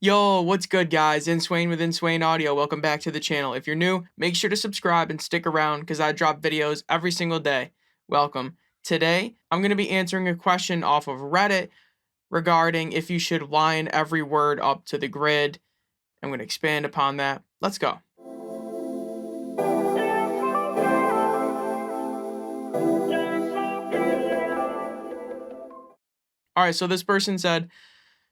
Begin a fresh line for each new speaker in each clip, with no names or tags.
Yo, what's good guys? Inswain with Inswain Audio. Welcome back to the channel. If you're new, make sure to subscribe and stick around because I drop videos every single day. Welcome. Today, I'm going to be answering a question off of Reddit regarding if you should line every word up to the grid. I'm going to expand upon that. Let's go. All right, so this person said,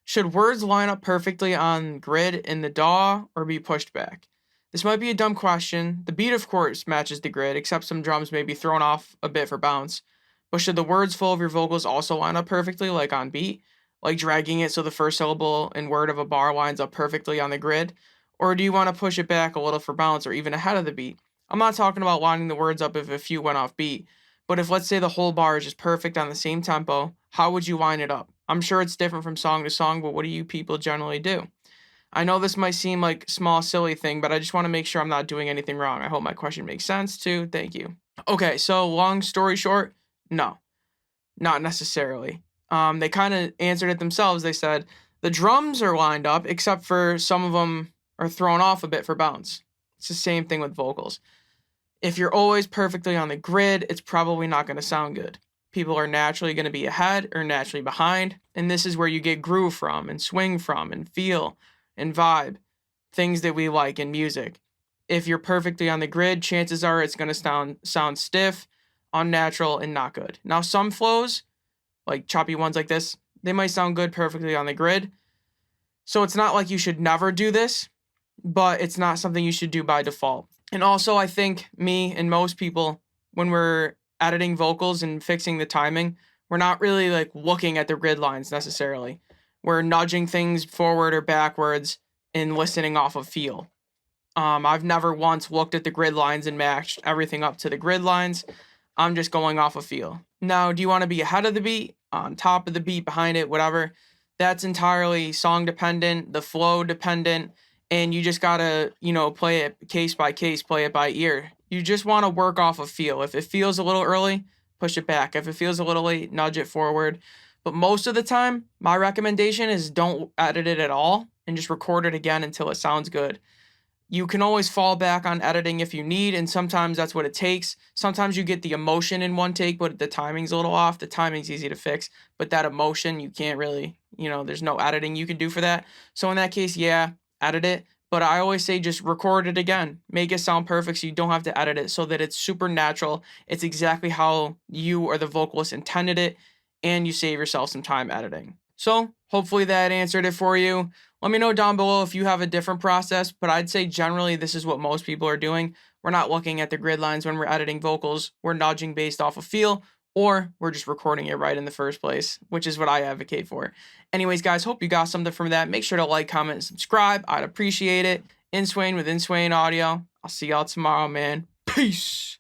should words line up perfectly on grid in the DAW or be pushed back? This might be a dumb question. The beat, of course, matches the grid, except some drums may be thrown off a bit for bounce. But should the words full of your vocals also line up perfectly, like on beat? Like dragging it so the first syllable and word of a bar lines up perfectly on the grid? Or do you want to push it back a little for bounce or even ahead of the beat? I'm not talking about lining the words up if a few went off beat, but if let's say the whole bar is just perfect on the same tempo, how would you line it up? I'm sure it's different from song to song, but what do you people generally do? I know this might seem like a small, silly thing, but I just want to make sure I'm not doing anything wrong. I hope my question makes sense too. Thank you. Okay, so long story short, no, not necessarily. They kind of answered it themselves. They said the drums are lined up, except for some of them are thrown off a bit for bounce. It's the same thing with vocals. If you're always perfectly on the grid, it's probably not going to sound good. People are naturally going to be ahead or naturally behind, and this is where you get groove from and swing from and feel and vibe, things that we like in music. If you're perfectly on the grid, chances are it's going to sound stiff, unnatural, and not good. Now, some flows, like choppy ones like this, they might sound good perfectly on the grid. So it's not like you should never do this, but it's not something you should do by default. And also, I think me and most people, when we're editing vocals and fixing the timing, we're not really like looking at the grid lines necessarily. We're nudging things forward or backwards and listening off of feel. I've never once looked at the grid lines and matched everything up to the grid lines. I'm just going off of feel. Now, do you want to be ahead of the beat, on top of the beat, behind it, whatever? That's entirely song dependent, the flow dependent, and you just gotta, play it case by case, play it by ear. You just want to work off of feel. If it feels a little early, push it back. If it feels a little late, nudge it forward. But most of the time, my recommendation is don't edit it at all and just record it again until it sounds good. You can always fall back on editing if you need, and sometimes that's what it takes. Sometimes you get the emotion in one take, but the timing's a little off. The timing's easy to fix, but that emotion, you can't really, there's no editing you can do for that. So in that case, yeah, edit it. But I always say just record it again. Make it sound perfect so you don't have to edit it so that it's super natural. It's exactly how you or the vocalist intended it, and you save yourself some time editing. So hopefully that answered it for you. Let me know down below if you have a different process, but I'd say generally this is what most people are doing. We're not looking at the grid lines when we're editing vocals. We're nudging based off of feel, or we're just recording it right in the first place, which is what I advocate for. Anyways, guys, hope you got something from that. Make sure to like, comment, and subscribe. I'd appreciate it. Inswain with Inswain Audio. I'll see y'all tomorrow, man. Peace.